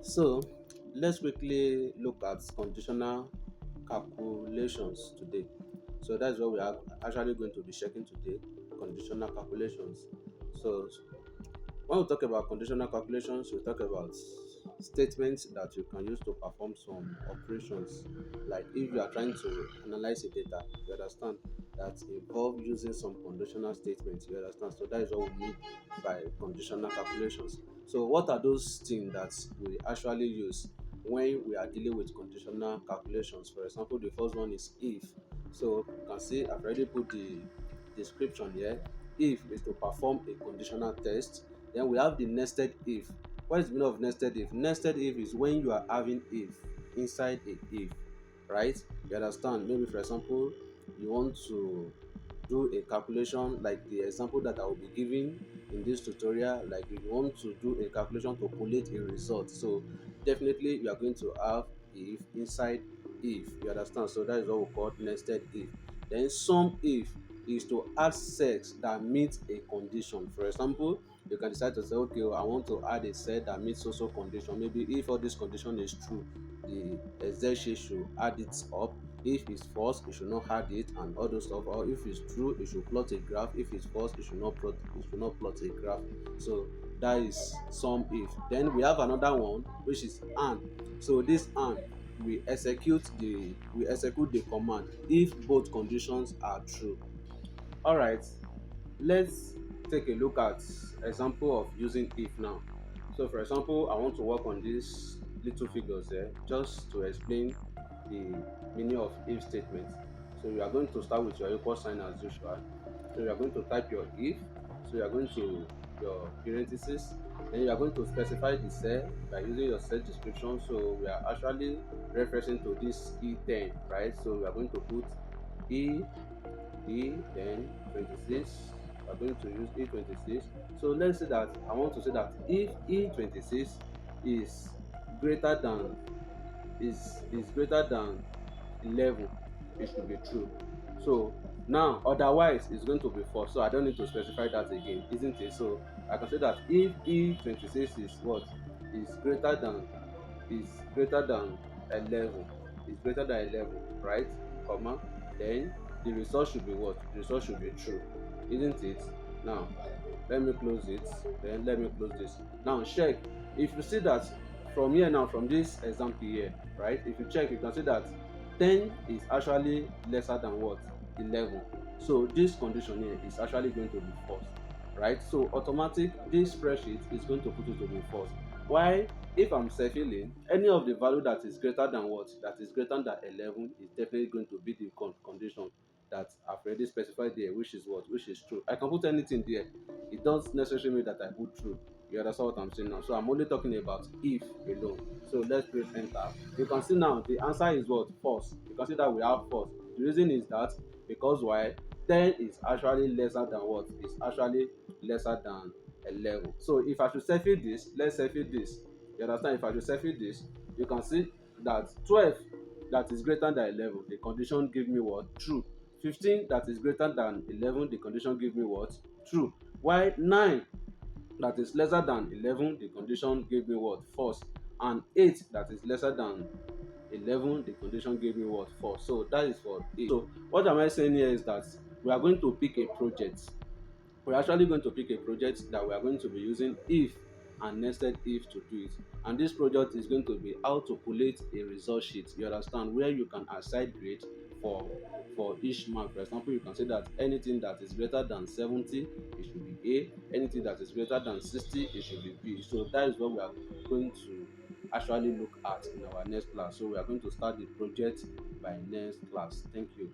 So let's quickly look at conditional calculations today. So that's what we are actually going to be checking today, conditional calculations. So when we talk about conditional calculations, we talk about statements that you can use to perform some operations. Like if you are trying to analyze a data, you understand that involve using some conditional statements. You understand? So that is what we mean by conditional calculations. So what are those things that we actually use when we are dealing with conditional calculations? For example, the first one is if. So you can see I've already put the description here. If is to perform a conditional test. Then we have the nested if. What is the meaning of nested if? Nested if is when you are having if inside a if, right? You understand? Maybe for example, you want to do a calculation like the example that I will be giving in this tutorial. Like if you want to do a calculation to collate a result, so definitely you are going to have if inside if. You understand? So that is what we call nested if. Then some if is to add set that meets a condition. For example, you can decide to say, okay, I want to add a set that meets so condition. Maybe if all this condition is true, the z sheet should add it up. If it's false, it should not add it, and all those stuff. Or if it's true, it should plot a graph. If it's false, it should not plot a graph. So that is some if. Then we have another one which is and. So this and we execute the command if both conditions are true. All right, let's take a look at example of using if now. So for example, I want to work on these little figures there just to explain the meaning of if statement. So you are going to start with your equal sign as usual. So you are going to type your if. So you are going to your parentheses. Then you are going to specify the cell by using your cell description. So we are actually referencing to this E10, right? So we are going to put E then 26. We're going to use E26. So let's say that I want to say that if E26 is greater than is greater than 11, it should be true. So now otherwise it's going to be false. So I don't need to specify that again, isn't it? So I can say that if E26 is what is greater than 11, right? Comma, then the result should be what? The result should be true, isn't it? Now let me close it, then let me close this. Now check. If you see that from here now, from this example here, right? If you check, you can see that 10 is actually lesser than what? 11. So this condition here is actually going to be false, right? So automatic, this spreadsheet is going to put it to be false. Why? If I'm self-healing, any of the value that is greater than what? That is greater than 11 is definitely going to be the condition that I've already specified there, which is what? Which is true. I can put anything there. It doesn't necessarily mean that I put true. You understand what I'm saying now? So I'm only talking about if alone. So let's press enter. You can see now the answer is what? False. You can see that we have false. The reason is that because why? 10 is actually lesser than what? Is actually lesser than 11. So if I should selfie this, let's selfie this. You understand? If I should selfie this, you can see that 12 that is greater than 11, the condition give me what? True. 15 that is greater than 11, the condition give me what? True. While 9 that is lesser than 11, the condition gave me what? False. And 8 that is lesser than 11, the condition gave me what? False. So that is for 8. So what am I saying here is that we are going to pick a project. We're actually going to pick a project that we are going to be using if and nested if to do it. And this project is going to be how to collate a result sheet. You understand, where you can assign grade for each mark. For example, you can say that anything that is greater than 70, it should be A. Anything that is greater than 60, it should be B. So that is what we are going to actually look at in our next class. So we are going to start the project by next class. Thank you.